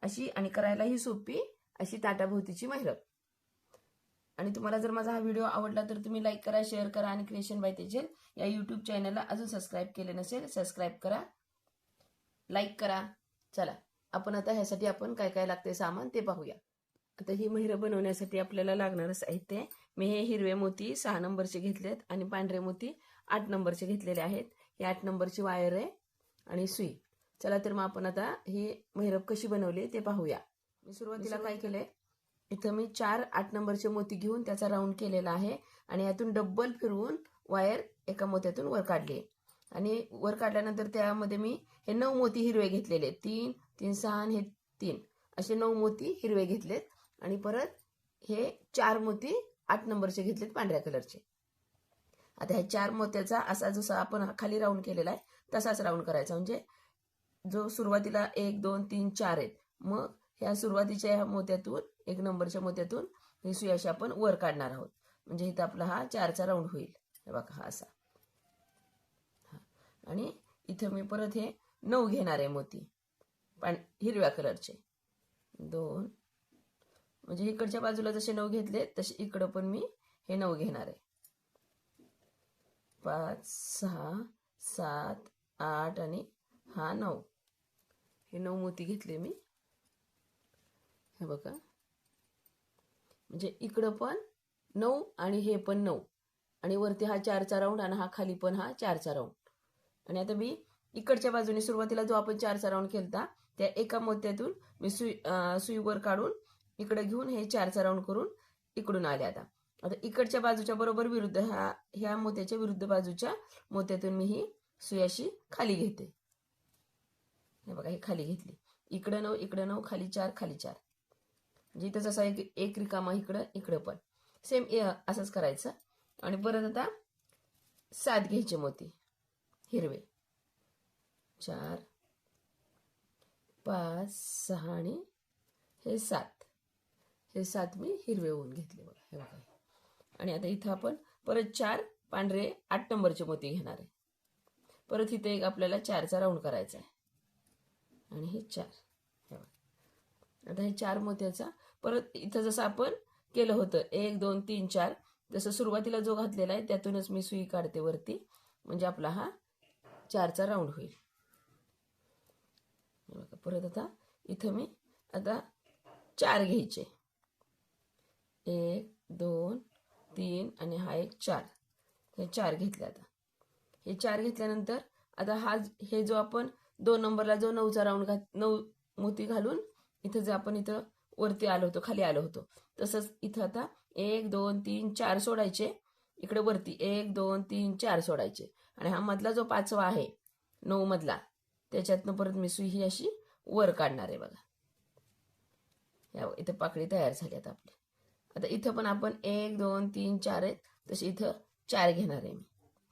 अशी आणि करायलाही सोपी अशी ताटाभोवतीची महिरप. आणि तुम्हाला जर माझा हा व्हिडिओ आवडला तर तुम्ही लाईक करा, शेअर करा आणि क्रिएशन बाय तेजल या यूट्यूब चॅनलला अजून सबस्क्राईब केले नसेल सबस्क्राईब करा, लाईक करा. चला आपण आता ह्यासाठी आपण काय काय लागते सामान ते पाहूया. आता ही महिरप बनवण्यासाठी आपल्याला लागणारं साहित्य मी हे हिरवे मोती 6 नंबरचे घेतलेत आणि पांढरे मोती 8 नंबरचे घेतलेले आहेत. ही 8 नंबरची वायर आहे आणि सुई. चला तर मग आपण आता ही महिरप कशी बनवली ते पाहूया. मी सुरुवातीला काय केलंय, इथं मी 4 8 नंबरचे मोती घेऊन त्याचा राऊंड केलेला आहे आणि यातून डबल फिरवून वायर एका मोत्यातून वर काढली आणि वर काढल्यानंतर त्यामध्ये मी हे 9 मोती हिरवे घेतलेले, 3 3 6 आणि हे 3 असे 9 मोती हिरवे घेतलेत आणि परत हे 4 मोती 8 नंबरचे घेतलेत पांढऱ्या कलरचे. आता ह्या 4 मोत्याचा असा जसा आपण खाली राऊंड केलेला आहे तसाच राऊंड करायचा, म्हणजे जो सुरुवातीला 1 2 3 4 आहेत, मग ह्या सुरुवातीच्या ह्या मोत्यातून 1 नंबरच्या मोत्यातून ही सुई अशी आपण वर काढणार आहोत, म्हणजे इथं आपला हा 4चा राऊंड होईल. हे बघा हा असा. आणि इथं मी परत हे 9 घेणार आहे मोती हिरव्या कलरचे 2, म्हणजे इकडच्या बाजूला जसे 9 घेतले तसे इकडं पण मी हे 9 घेणार आहे. 5 6 7 8 आणि हा 9, हे 9 मोती घेतले मी. हे बघा, म्हणजे इकडं पण 9 आणि हे पण 9 आणि वरती हा 4चा राऊंड आणि हा खाली पण हा 4चा राऊंड. आणि आता मी इकडच्या बाजूने सुरुवातीला जो आपण 4चा राऊंड केलता त्या एका मोत्यातून मी सुई वर काढून इकडे घेऊन हे 4चा राऊंड करून इकडून आले. आता इकडच्या बाजूच्या बरोबर विरुद्ध ह्या मोत्याच्या विरुद्ध बाजूच्या मोत्यातून मी ही सुई अशी खाली घेते. हे बघा, ही खाली घेतली. इकडं 9 इकडं 9, खाली 4 खाली 4, म्हणजे इथं जसा एक रिकामा इकडं पण सेम असंच करायचं. आणि परत आता 7 घ्यायचे मोती हिरवे, 4 5 6 आणि हे 7, हे 7 मी हिरवे होऊन घेतले बघा. हे बघा, आणि आता इथं आपण परत 4 पांढरे 8 नंबरचे मोती घेणार आहे. परत इथे एक आपल्याला 4चा राऊंड करायचा आहे आणि हे 4. हे बघा, आता हे 4 मोत्याचा परत इथं जसं आपण केलं होतं 1 2 3 4 जसं सुरुवातीला जो घातलेला आहे त्यातूनच मी सुई काढते वरती, म्हणजे आपला हा 4चा राऊंड होईल. बघा, परत आता इथं मी आता 4 घ्यायचे, 1 2 3 आणि हा एक 4, हे 4 घेतले. आता हे 4 घेतल्यानंतर आता हे जो आपण 2 नंबरला जो 9चा राऊंड 9 मोती घालून इथं जे आपण इथं वरती आलो होतो खाली आलो होतो तसंच इथं आता 1 2 3 4 सोडायचे, इकडे वरती 1 2 3 4 सोडायचे आणि हा मधला जो 5वा आहे 9 मधला त्याच्यातनं परत मी सुई ही अशी वर काढणार आहे. बघा, इथं पाकळी तयार झाली. आता आपली आता इथं पण आपण 1 2 3 4 आहेत तसे इथं 4 घेणार आहे मी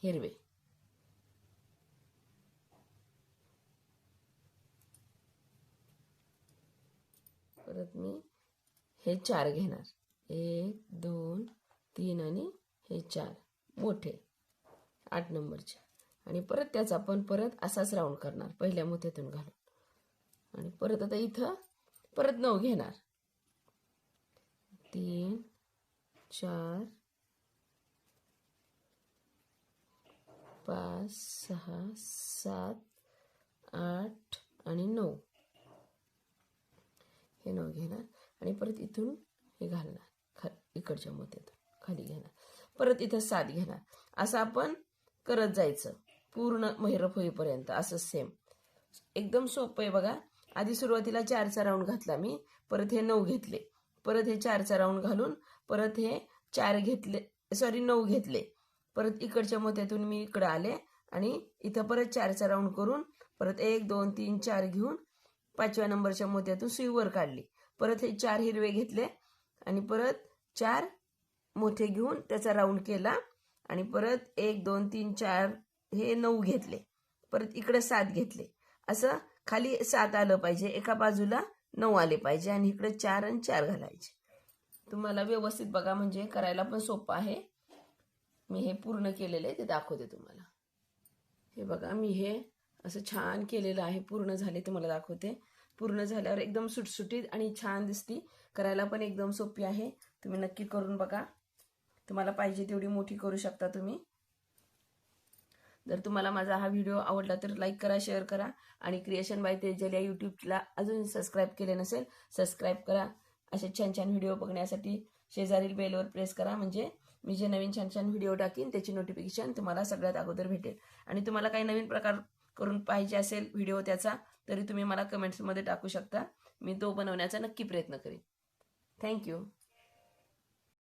हिरवे. परत मी हे 4 घेणार, 1 2 3 आणि हे 4 मोठे 8 नंबरचे, आणि परत त्याचा आपण परत असाच राऊंड करणार पहिल्या मोत्यातून घालून. आणि परत आता इथं परत 9 घेणार, 3 4 5 6 7 8 आणि 9, हे 9 घेणार आणि परत इथून हे घालणार इकडच्या मोत्यातून खाली घेणार, परत इथं 7 घेणार. असं आपण करत जायचं पूर्ण महिरप होईपर्यंत. असं सेम एकदम सोपं आहे बघा. आधी सुरुवातीला 4चा राऊंड घातला मी, परत हे 9 घेतले, परत हे 4चा राऊंड घालून परत हे 4 घेतले, 9 घेतले, परत इकडच्या मोत्यातून मी इकडं आले आणि इथं परत 4चा राऊंड करून परत 1 2 3 4 घेऊन 5व्या नंबरच्या मोत्यातून सुई वर काढली, परत हे 4 हिरवे घेतले आणि परत 4 मोठे घेऊन त्याचा राऊंड केला आणि परत 1 2 3 4 हे 9 घेतले, परत इकडे 7 घेतले. असं खाली 7 आलं पाहिजे, एका बाजूला 9 आले पाहिजे आणि इकडे 4 आणि 4 घालायचे. तुम्हाला व्यवस्थित बघा, म्हणजे करायला पण सोपं आहे. मी हे पूर्ण केलेलं आहे ते दाखवते तुम्हाला. हे बघा, मी हे असं छान केलेलं आहे, पूर्ण झाले तुम्हाला दाखवते. पूर्ण झाल्यावर एकदम सुटसुटीत आणि छान दिसती. करायला पण एकदम सोपी आहे. तुम्ही नक्की करून बघा. तुम्हाला पाहिजे तेवढी मोठी करू शकता तुम्ही. जर तुम्हाला माझा हा व्हिडिओ आवडला तर लाईक करा, शेअर करा आणि क्रिएशन बाय तेजल या यूट्यूबला अजून सबस्क्राईब केले नसेल सबस्क्राईब करा. असे छान छान व्हिडिओ बघण्यासाठी शेजारील बेलवर प्रेस करा, म्हणजे मी जे नवीन छान छान व्हिडिओ टाकीन त्याची नोटिफिकेशन तुम्हाला सगळ्यात अगोदर भेटेल. आणि तुम्हाला काही नवीन प्रकार करून पाहिजे असेल व्हिडिओ त्याचा, तरी तुम्ही मला कमेंट्समध्ये टाकू शकता. मी तो बनवण्याचा नक्की प्रयत्न करेन. थँक्यू.